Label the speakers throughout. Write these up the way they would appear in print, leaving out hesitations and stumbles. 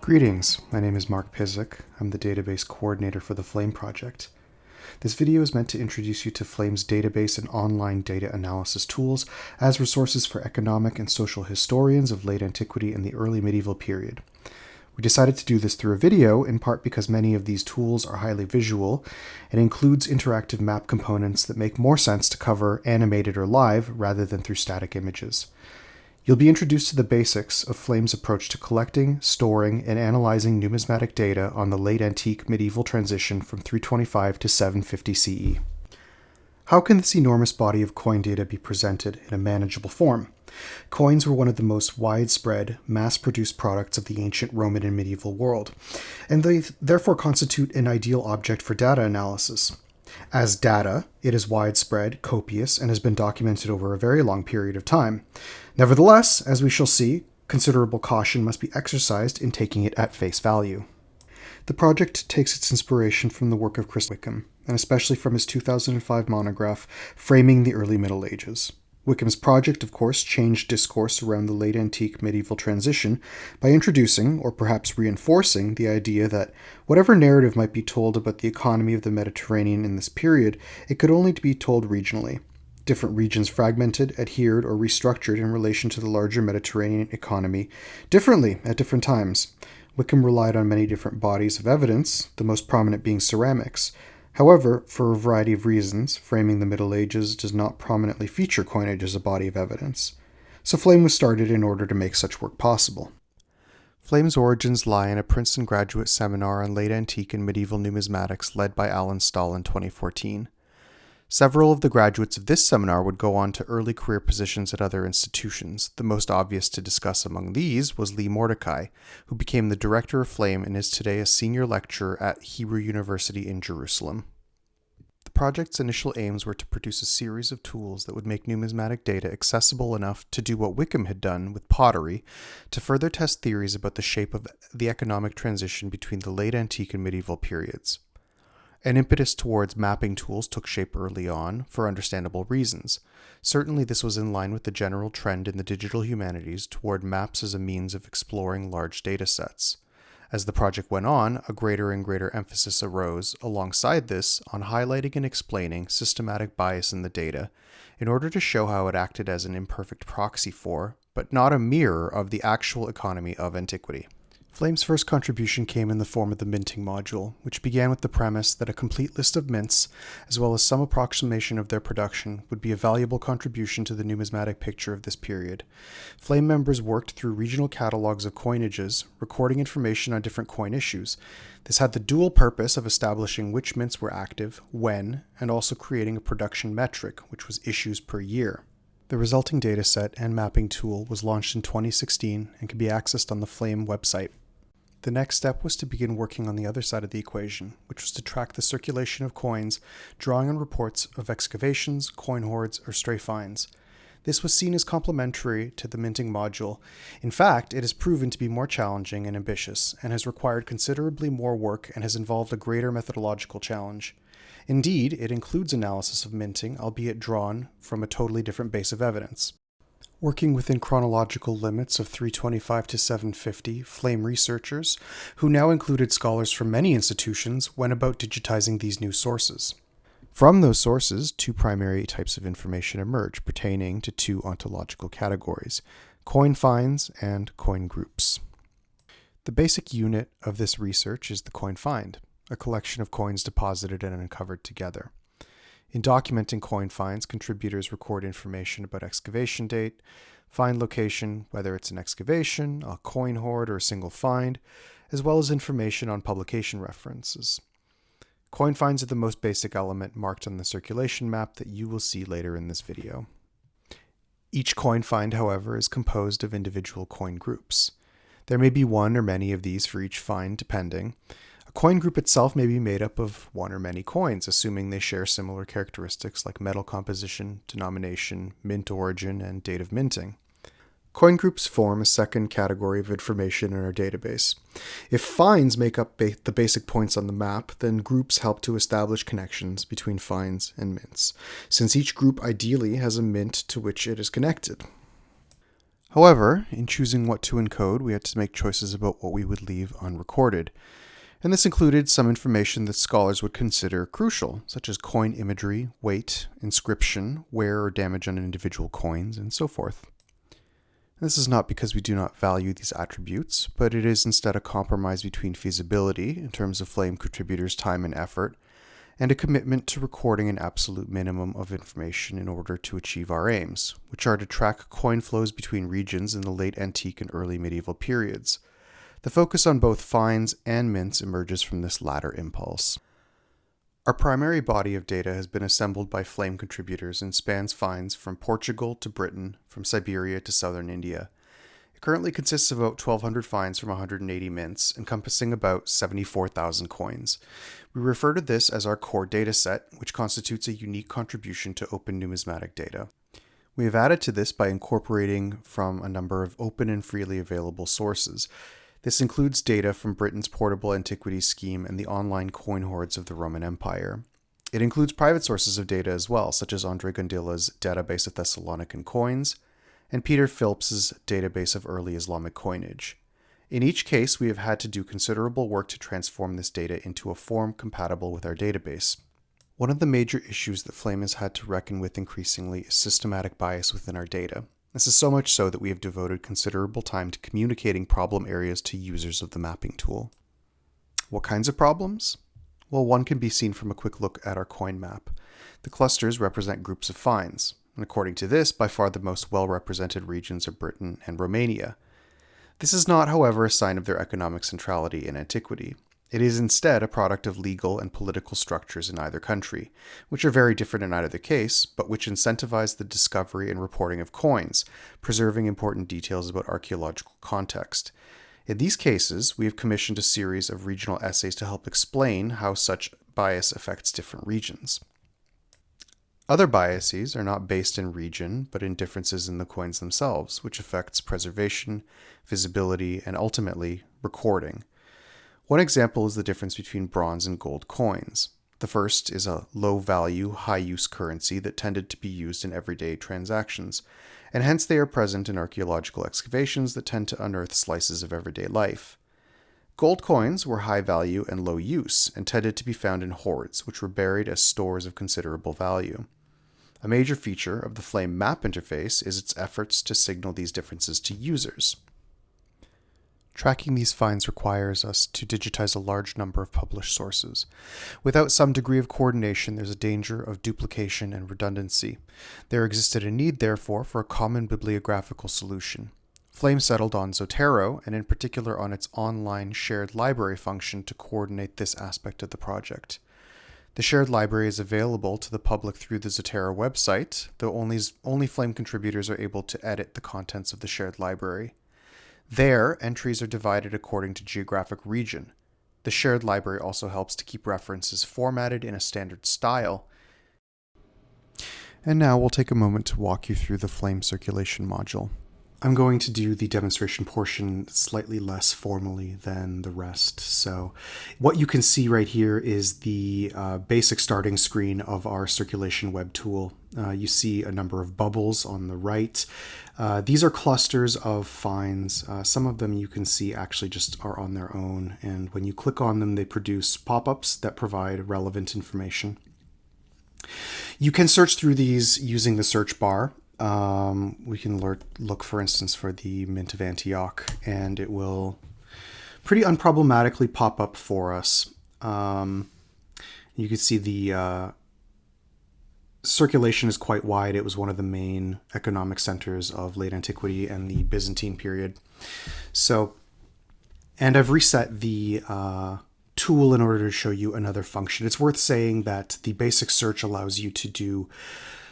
Speaker 1: Greetings, my name is Mark Pizik. I'm the database coordinator for the Flame project. This video is meant to introduce you to Flame's database and online data analysis tools as resources for economic and social historians of late antiquity and the early medieval period. We decided to do this through a video, in part because many of these tools are highly visual and includes interactive map components that make more sense to cover animated or live rather than through static images. You'll be introduced to the basics of Flame's approach to collecting, storing, and analyzing numismatic data on the late antique medieval transition from 325 to 750 CE. How can this enormous body of coin data be presented in a manageable form? Coins were one of the most widespread, mass-produced products of the ancient Roman and medieval world, and they therefore constitute an ideal object for data analysis. As data, it is widespread, copious, and has been documented over a very long period of time. Nevertheless, as we shall see, considerable caution must be exercised in taking it at face value. The project takes its inspiration from the work of Chris Wickham, and especially from his 2005 monograph, Framing the Early Middle Ages. Wickham's project, of course, changed discourse around the late antique medieval transition by introducing, or perhaps reinforcing, the idea that whatever narrative might be told about the economy of the Mediterranean in this period, it could only be told regionally. Different regions fragmented, adhered, or restructured in relation to the larger Mediterranean economy differently at different times. Wickham relied on many different bodies of evidence, the most prominent being ceramics. However, for a variety of reasons, Framing the Middle Ages does not prominently feature coinage as a body of evidence. So Flame was started in order to make such work possible. Flame's origins lie in a Princeton graduate seminar on late antique and medieval numismatics led by Alan Stahl in 2014. Several of the graduates of this seminar would go on to early career positions at other institutions. The most obvious to discuss among these was Lee Mordecai, who became the director of Flame and is today a senior lecturer at Hebrew University in Jerusalem. The project's initial aims were to produce a series of tools that would make numismatic data accessible enough to do what Wickham had done with pottery, to further test theories about the shape of the economic transition between the late antique and medieval periods. An impetus towards mapping tools took shape early on, for understandable reasons. Certainly this was in line with the general trend in the digital humanities toward maps as a means of exploring large data sets. As the project went on, a greater and greater emphasis arose, alongside this, on highlighting and explaining systematic bias in the data, in order to show how it acted as an imperfect proxy for, but not a mirror of, the actual economy of antiquity. Flame's first contribution came in the form of the minting module, which began with the premise that a complete list of mints, as well as some approximation of their production, would be a valuable contribution to the numismatic picture of this period. Flame members worked through regional catalogs of coinages, recording information on different coin issues. This had the dual purpose of establishing which mints were active, when, and also creating a production metric, which was issues per year. The resulting dataset and mapping tool was launched in 2016 and can be accessed on the Flame website. The next step was to begin working on the other side of the equation, which was to track the circulation of coins, drawing on reports of excavations, coin hoards, or stray finds. This was seen as complementary to the minting module. In fact, it has proven to be more challenging and ambitious, and has required considerably more work and has involved a greater methodological challenge. Indeed, it includes analysis of minting, albeit drawn from a totally different base of evidence. Working within chronological limits of 325 to 750, Flame researchers, who now included scholars from many institutions, went about digitizing these new sources. From those sources, two primary types of information emerge, pertaining to two ontological categories: coin finds and coin groups. The basic unit of this research is the coin find, a collection of coins deposited and uncovered together. In documenting coin finds, contributors record information about excavation date, find location, whether it's an excavation, a coin hoard, or a single find, as well as information on publication references. Coin finds are the most basic element marked on the circulation map that you will see later in this video. Each coin find, however, is composed of individual coin groups. There may be one or many of these for each find, depending. A coin group itself may be made up of one or many coins, assuming they share similar characteristics like metal composition, denomination, mint origin, and date of minting. Coin groups form a second category of information in our database. If finds make up the basic points on the map, then groups help to establish connections between finds and mints, since each group ideally has a mint to which it is connected. However, in choosing what to encode, we had to make choices about what we would leave unrecorded. And this included some information that scholars would consider crucial, such as coin imagery, weight, inscription, wear or damage on individual coins, and so forth. This is not because we do not value these attributes, but it is instead a compromise between feasibility, in terms of Flame contributors' time and effort, and a commitment to recording an absolute minimum of information in order to achieve our aims, which are to track coin flows between regions in the late antique and early medieval periods. The focus on both fines and mints emerges from this latter impulse. Our primary body of data has been assembled by Flame contributors and spans fines from Portugal to Britain, from Siberia to southern India. It currently consists of about 1,200 fines from 180 mints, encompassing about 74,000 coins. We refer to this as our core dataset, which constitutes a unique contribution to open numismatic data. We have added to this by incorporating from a number of open and freely available sources. This includes data from Britain's portable antiquities scheme and the online coin hoards of the Roman Empire. It includes private sources of data as well, such as Andre Gondilla's database of Thessalonican coins, and Peter Phillips's database of early Islamic coinage. In each case, we have had to do considerable work to transform this data into a form compatible with our database. One of the major issues that Flame has had to reckon with increasingly is systematic bias within our data. This is so much so that we have devoted considerable time to communicating problem areas to users of the mapping tool. What kinds of problems? Well, one can be seen from a quick look at our coin map. The clusters represent groups of fines, and according to this, by far the most well-represented regions are Britain and Romania. This is not, however, a sign of their economic centrality in antiquity. It is instead a product of legal and political structures in either country, which are very different in either case, but which incentivize the discovery and reporting of coins, preserving important details about archaeological context. In these cases, we have commissioned a series of regional essays to help explain how such bias affects different regions. Other biases are not based in region, but in differences in the coins themselves, which affects preservation, visibility, and ultimately, recording. One example is the difference between bronze and gold coins. The first is a low-value, high-use currency that tended to be used in everyday transactions, and hence they are present in archaeological excavations that tend to unearth slices of everyday life. Gold coins were high value and low use, and tended to be found in hoards, which were buried as stores of considerable value. A major feature of the Flame map interface is its efforts to signal these differences to users. Tracking these fines requires us to digitize a large number of published sources. Without some degree of coordination, there's a danger of duplication and redundancy. There existed a need, therefore, for a common bibliographical solution. Flame settled on Zotero, and in particular on its online shared library function to coordinate this aspect of the project. The shared library is available to the public through the Zotero website, though only Flame contributors are able to edit the contents of the shared library. There, entries are divided according to geographic region. The shared library also helps to keep references formatted in a standard style. And now we'll take a moment to walk you through the Flame circulation module. I'm going to do the demonstration portion slightly less formally than the rest. So what you can see right here is the basic starting screen of our circulation web tool. You see a number of bubbles on the right. These are clusters of fines. Some of them you can see actually just are on their own. And when you click on them, they produce pop-ups that provide relevant information. You can search through these using the search bar. We can look, for instance, for the Mint of Antioch, and it will pretty unproblematically pop up for us. You can see the circulation is quite wide. It was one of the main economic centers of late antiquity and the Byzantine period. And I've reset the tool in order to show you another function. It's worth saying that the basic search allows you to do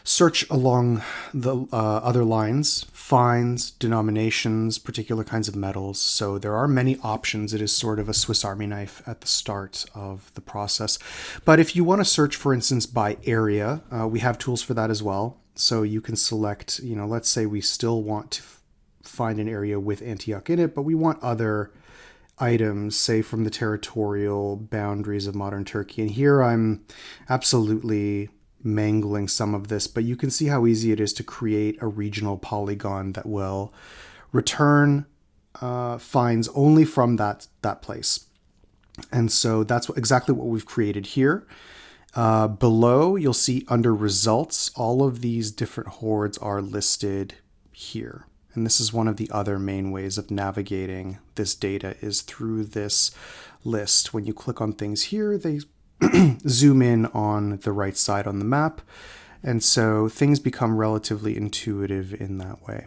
Speaker 1: search along the other lines, fines, denominations, particular kinds of metals. So there are many options. It is sort of a Swiss Army knife at the start of the process. But if you want to search, for instance, by area, we have tools for that as well. So you can select, let's say we still want to find an area with Antioch in it, but we want other items, say from the territorial boundaries of modern Turkey. And here I'm absolutely mangling some of this, but you can see how easy it is to create a regional polygon that will return finds only from that place. And so that's exactly what we've created here. Below, you'll see under results, all of these different hordes are listed here. And this is one of the other main ways of navigating this data is through this list. When you click on things here, they zoom in on the right side on the map. And so things become relatively intuitive in that way.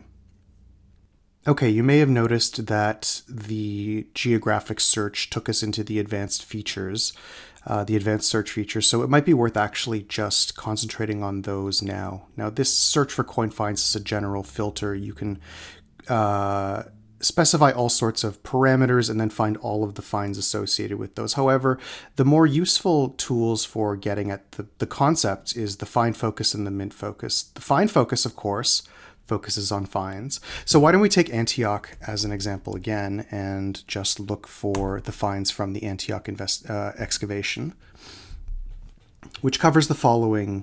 Speaker 1: Okay, you may have noticed that the geographic search took us into the advanced features, the advanced search features, so it might be worth actually just concentrating on those now. Now, this search for coin finds is a general filter. You can specify all sorts of parameters and then find all of the finds associated with those. However, the more useful tools for getting at the concepts is the find focus and the mint focus. The find focus, of course, focuses on finds. So why don't we take Antioch as an example again and just look for the finds from the Antioch excavation, which covers the following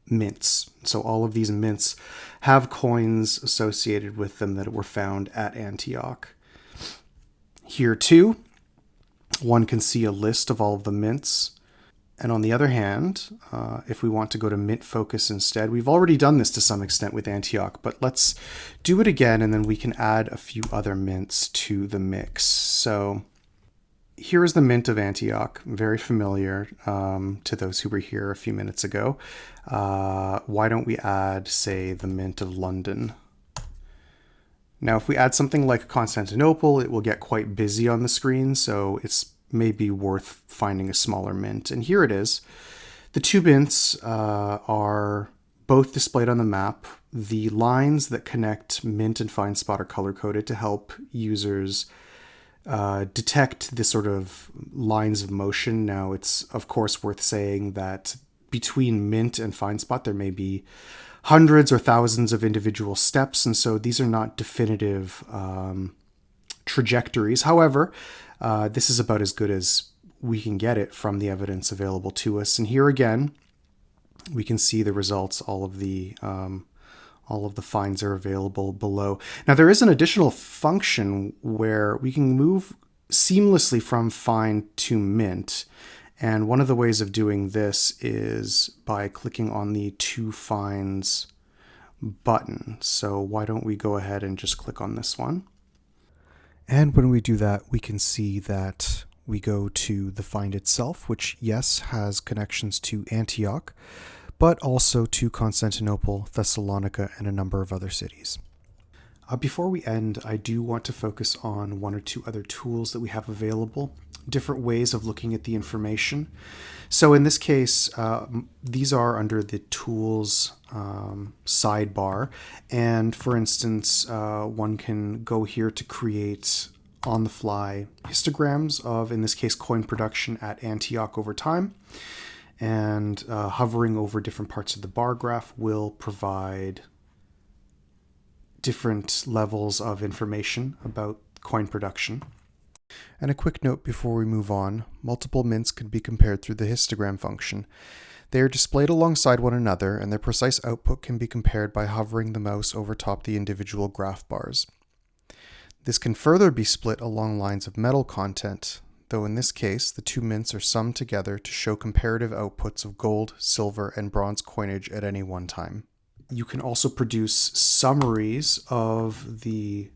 Speaker 1: mints. So all of these mints have coins associated with them that were found at Antioch. Here too, one can see a list of all of the mints. And on the other hand, if we want to go to mint focus instead, we've already done this to some extent with Antioch, but let's do it again and then we can add a few other mints to the mix. So here is the mint of Antioch, very familiar to those who were here a few minutes ago. Why don't we add, say, the mint of London? Now, if we add something like Constantinople, it will get quite busy on the screen, so it's maybe worth finding a smaller mint. And here it is. The two mints are both displayed on the map. The lines that connect mint and find spot are color-coded to help users detect this sort of lines of motion. Now, it's of course worth saying that between mint and find spot, there may be hundreds or thousands of individual steps, and so these are not definitive trajectories. However, this is about as good as we can get it from the evidence available to us. And here again, we can see the results. All of the finds are available below. Now, there is an additional function where we can move seamlessly from find to mint. And one of the ways of doing this is by clicking on the to finds button. So why don't we go ahead and just click on this one? And when we do that, we can see that we go to the find itself, which, yes, has connections to Antioch, but also to Constantinople, Thessalonica, and a number of other cities. Before we end, I do want to focus on one or two other tools that we have available, different ways of looking at the information. So in this case, these are under the tools sidebar. And for instance, one can go here to create on-the-fly histograms of, in this case, coin production at Antioch over time. And hovering over different parts of the bar graph will provide different levels of information about coin production. And a quick note before we move on, multiple mints can be compared through the histogram function. They are displayed alongside one another, and their precise output can be compared by hovering the mouse over top the individual graph bars. This can further be split along lines of metal content, though in this case, the two mints are summed together to show comparative outputs of gold, silver, and bronze coinage at any one time. You can also produce summaries of the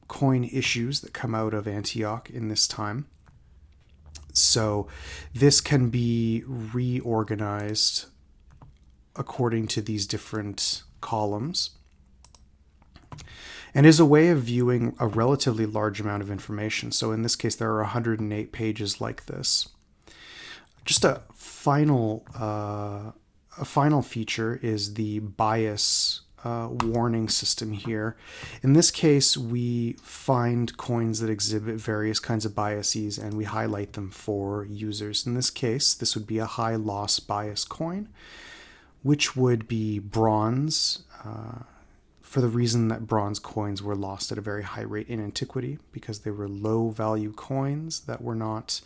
Speaker 1: coin issues that come out of Antioch in this time. So this can be reorganized according to these different columns and is a way of viewing a relatively large amount of information. So in this case, there are 108 pages like this. Just a final feature is the bias warning system here. In this case, we find coins that exhibit various kinds of biases and we highlight them for users. In this case, this would be a high loss bias coin, which would be bronze, for the reason that bronze coins were lost at a very high rate in antiquity because they were low value coins that were not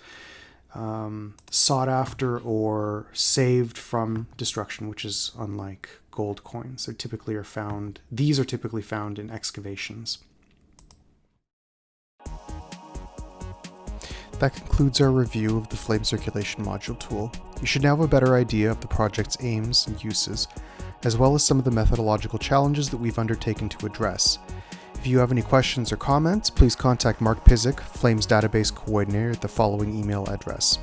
Speaker 1: sought after or saved from destruction, which is unlike gold coins. These are typically found in excavations. That concludes our review of the Flame Circulation Module tool. You should now have a better idea of the project's aims and uses, as well as some of the methodological challenges that we've undertaken to address. If you have any questions or comments, please contact Mark Pizik, Flames Database Coordinator, at the following email address.